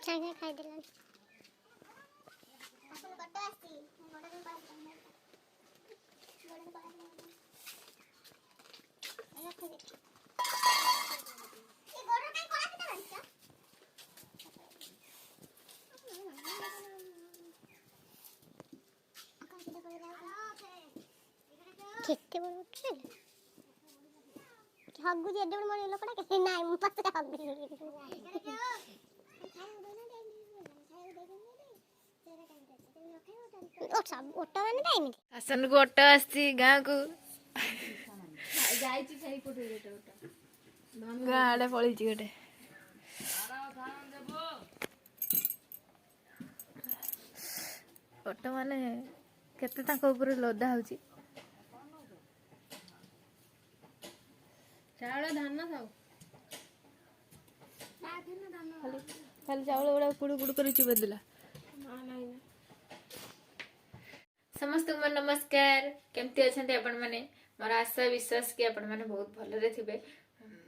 सागे खाई देला केते बड़ उठले हग्गु जे एडे बड़ मोर लोकड़ा के नाइ मु पछे हग्गु ओटा माने टाइम आसन को ओटा आसी गाँ को जाई छी सही कोठे रेट ओटा गाँ आड़े पड़ी गोटे ओटा माने केते ताको ऊपर लदा होची चावल धान खाओ खाली चावल गुड़ा कुड़ू कुड़ू कर बदला समस्त नमस्कार केमती अच्छा आपण मैंने मोर आशा विश्वास कि आपण मैंने बहुत भलरे थे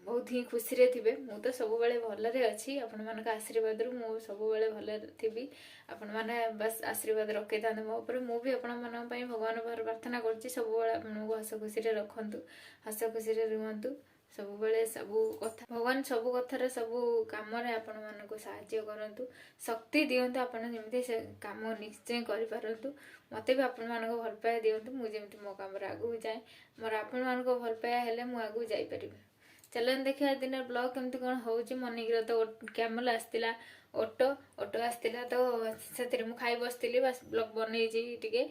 बहुत ही खुशी रे थे मु तो सब बेले भलरे अच्छी आपण मान आशीर्वाद रु मु सब बेले भलरे थी आपण मैंने बस आशीर्वाद रखे था मो ऊपर मु भी आपण मान भगवान प्रार्थना करुच्ची सब बेले आपको हस खुशी रखु हस खुशी रुहतु सब बेले सब कथा भगवान सब कथार सब कम आपण मानक साहाय्य करंतु शक्ति दियंतु आपण जेमती से काम निश्चय करि पारंतु मते भी आपण मानक भल पाया दियंतु मु जेमती मो काम रे आगु जाए मोर आपण मानक भल पाया हेले मु आगु जाई परिबे चलन देखिया दिन ब्लॉग केमती कोन होउची मनिग्र तो कैमल आस्तिला ऑटो आस्तिला तो सेतिर मु खाई बसतिली बस ब्लॉग बनेजी टिके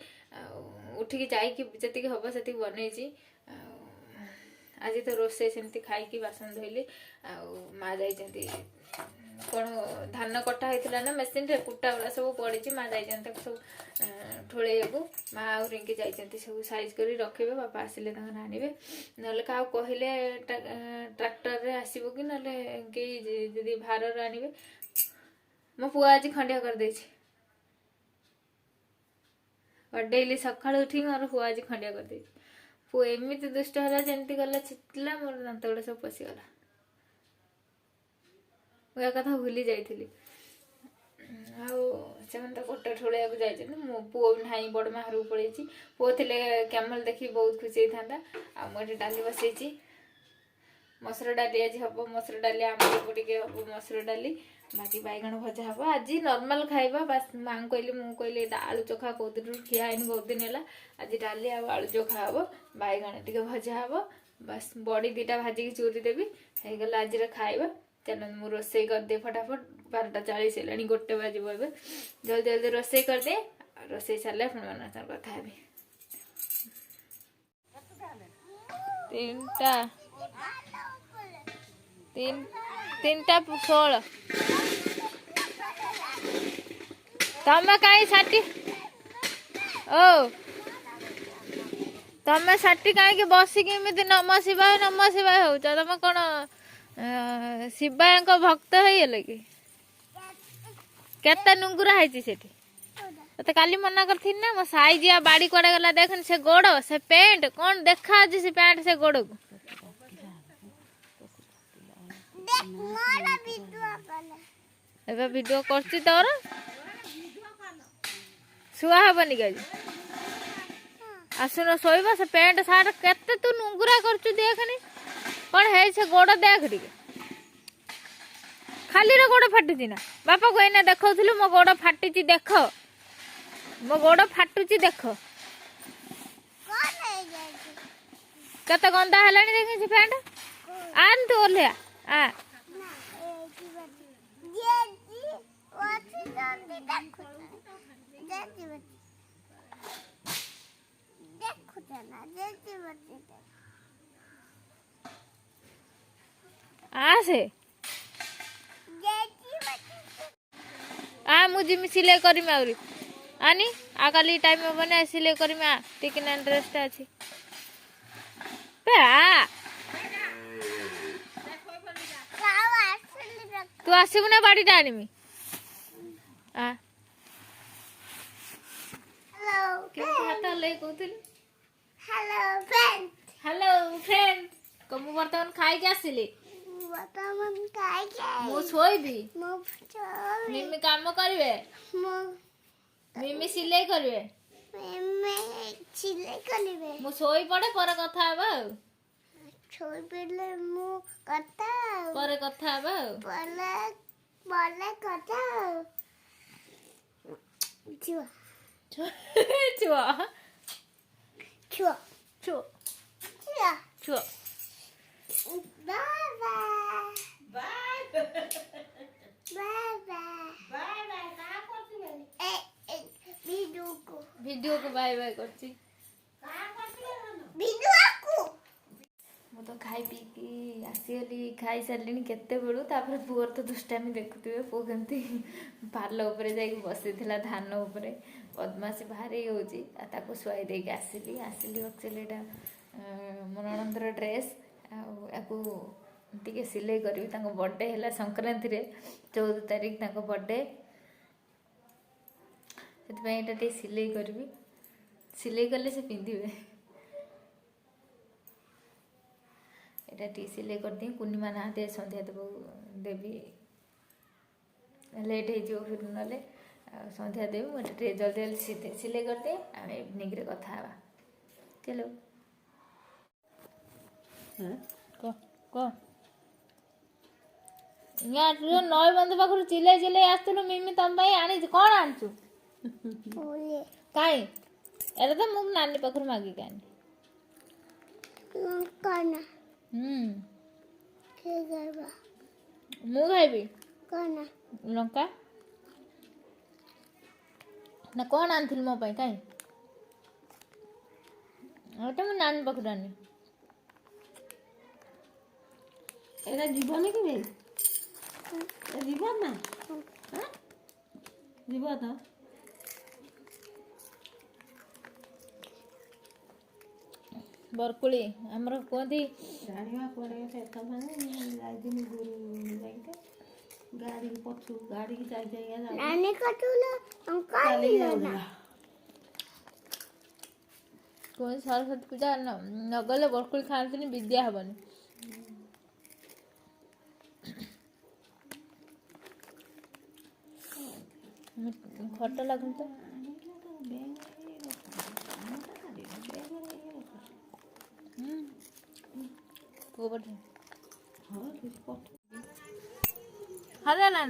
उठिकी जाई कि जति हबो सेति बनेजी आज तो रोसे सेमती खाई बासन धोली माँ जाई कौन धान कटा होता ना मेसीन रे कुटा गुड़ा सब पड़ी माँ जाई सब ठोलैया को माँ आ रिंकी जाइए सब साइज कर रखे बापा आसिले आनवे ना क्या कहले ट्रैक्टर रे आसब कि ना कई भार आनवे मो पुआ आज खंडिया कर डेली सका उठी मोर पुआ आज खंडिया कर पुआ एमती दुष्ट है जमी गला छिटला मोर दांत गुड़ा सब पशिगला मुझे कथा भूली जाइली से गोटे ठोलिया जाइए मो पुओ ना बड़ माँ घर पड़े पुओ थे कैमल देखी बहुत खुशी होता आ मुझे डाली बसई मसुर डाली आज हम मसुर डाली आम टे हम मसुर डाली बाकी बैगण भजा हम आज नॉर्मल खाइबा बस माँ कहली मुझे आलू चोखा कौ दिन खिया बहुत दिन है आज डाली आलू चोखा हम बैगण टे भजा हम बस बड़ी दीटा भाजिकी चूरी देवी हो गला आज खाइबा चल मु रोसई करदे फटाफट 12:40 है गोटे बाजब ए जल्दी जल्दी रोसई करदे रोसई सारे कथा है तीनटा 16 तमें कहीं साठी ओ तमें साठी कहीं बसिकी नम शिवाय हो तुम कौन शिवाय भक्त है कि केते नुंगुरा है तो काली मना कर ना मो साइज या बाड़ी कड़े गला देखन से गोड़ से पैंट कौन देखा आज से पैंट से गोड़ को एबे वीडियो करछि तोर सुआ हबनी गज आसुन सोइबा से पैंट सार्ट केते तू नुंगुरा करछु देखनी कौन है से गोड़ देख टिके खाली रे गोड़ फाटुची ना बापा को एना देखौथिलु मो गोड़ फाटिची देख मो गोड़ फाटुची देख कोन है जाई कते गंदा हलानी देखि से पैंट आन तू ओले आ आसे आ मुझे सिलाई करी आउरी आनी आ काली टाइम बने सिलाई करी आ टिकना ड्रेस टा अछि पे आ तू आसीबु ना बाड़ी टा आनिमी आ हेलो के हाथ ले कोथिल हेलो फ्रेंड को मु वर्तमान खाई के आसिली बापा मम्मी काय मु सोईबी मो चोरी मिमी काम करिवे मो मिमी सिलाई करिवे मैं चिल्ले कलिबे मु सोई पड़े पर कथा हबा छोड़ पेले मो कथा पर कथा हबा बोले बोले कथा छुआ छुआ छुआ छुआ छुआ छुआ बाबा बाय बाबा बाय का करथिबे ए वीडियो को बाय बाय करछि वीडियो को मु तो खाई पी की आसीगली खाई सारलिनी केते बेलू तापर पुअर तो दुष्टामी देखुथिबे पो केमती पार्ल ऊपर जाई बसिथिला धान ऊपर बदमासी भारी होची आ ताको सुआई देके आसिली एक्चुअली एटा मोर नणंदर ड्रेस आकु टिके सिलाई करबी ताको बर्थडे हैला संक्रांति रे 14 तारिख ताको बर्थडे सेति एटा टे सिलाई करबी सिलाई कले से पिंधिबे एटा टी सिलाई कर दी पूर्णिमा ना दे संध्या देवी लेट हो फिर ना संध्या देवी मुझे टे जल्दी जल्दी सिलाई कर दे आम इवनिंग रे कथा हवा चलो कह यहाँ नई बंधु पाखर चिल्लाई चिल्लाई आसलु मिमी तुम आनी कौन आनचु कहीं एरा तो मु नानी पाखर मागिक आनी कना के गरबा मु खाइबी कना लंका ना कौन आनथिल मो पाई काई ओटा मु नानी पाखर आनी एरा जीवन कि बे जीवन ना हां जीवन तो बरकुली हमर कोंदी गाड़ीवा पड़े से तमाने लाइदिन गुरु जाइते गाड़ी पछु गाड़ी की जाई जाई जा नानी कटुला अंकल ना कोई सरस्वती पूजा न गले बरकुली खांतनी विद्या हबनी खट लागुन तो हरे ना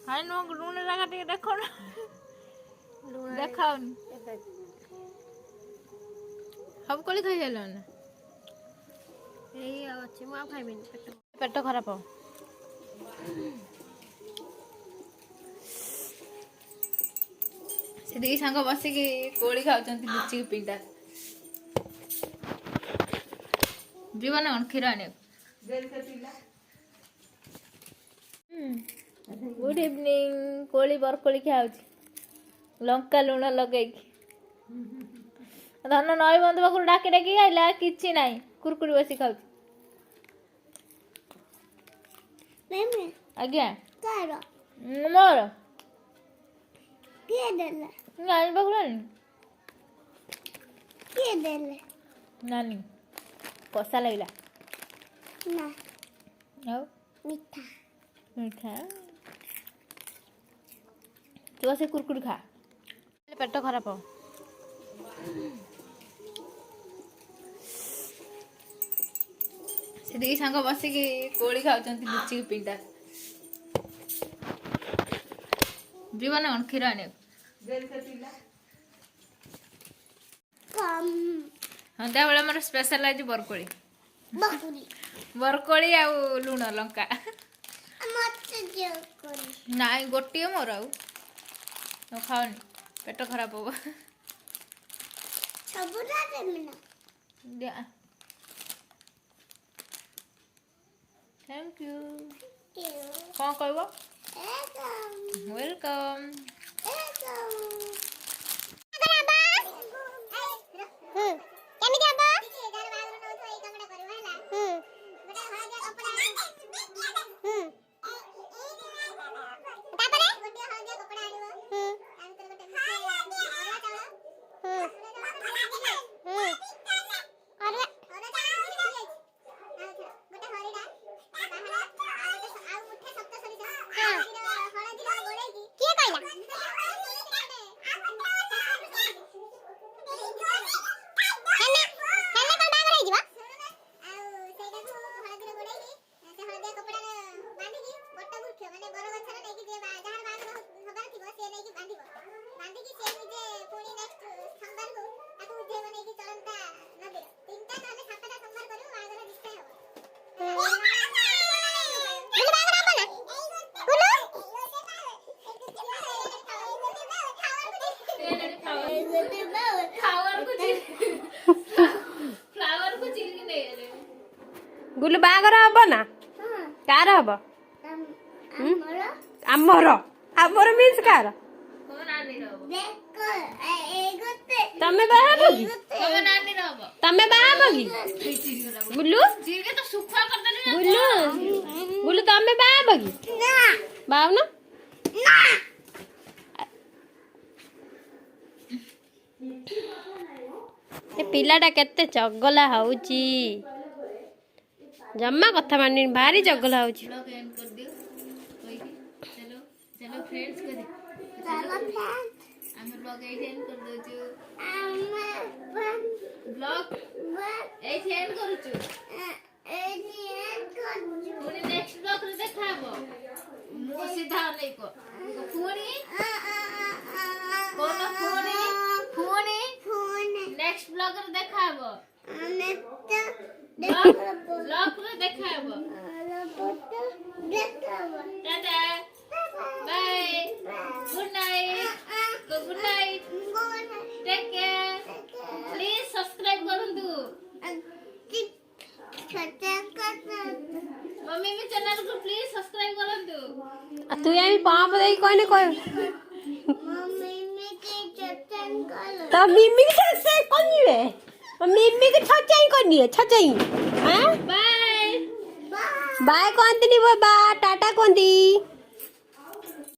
हाय नो लूण लगा टे देखो ना देखाओ हम कोली खाई जालो ना एई अछि म खाइबिन पेट खराब हो से दी संग बसी की कोली खाउचंती लुची पिंडा जीवन कौन क्षीर आने गुड इवनिंग कोली बरकोली खाऊ लंका लुण लगे धन नई बंधु पाखर डाकी डाकी आइला किछि नाई कुरकुरी बसी खाऊ मेमे आज्ञा कारो मोर के देले नानी पाखर के देले नानी कसा लगला ना आओ मीठा मीठा तू से कुरकुरी खा पेट खराब हो से दी संग बसी की कोली खाउचंती लुची पिंडा जीवन कौन क्षीर आने कम सन्ध्या बेला मोर स्पेशल आज बरकोली बकुली बरकोली आ लुण लंका मत जो कोली नाई गोटे मोर आउ खाओनी पेट खराब हो सबुरा देमिना थैंक यू के कौन कहबो एकदम वेलकम गुलु बागर हब ना कार हब आमर आमर मीन्स कार तमे बाहब कि तमे बाहब कि गुलु गुलु गुलु तमे बाहब कि बाहब ना ए पिलाटा केते चगला होउची जम्मा कथा मानि भारी चगला होउची ब्लॉग एंड कर दियो कोई की चलो चलो फ्रेंड्स को हम ब्लॉग एंड कर दो छु ब्लॉग एंड करू छु पुनी नेक्स्ट ब्लॉग रे देखाबो मो सीधा नै को पुनी कोन पुनी नेक्स्ट ब्लॉग रे देखाबो ब्लॉग रे देखाबो tata bye good night take care please subscribe करंतु मम्मी मी चैनल को प्लीज सब्सक्राइब करंतु तू यामी पाप देई कोने कोय तो मिम्मी के से कोनिवे मिम्मी के छचाई कोनी है छचाई हां बाय बाय कोंती नी बाबा टाटा कोंती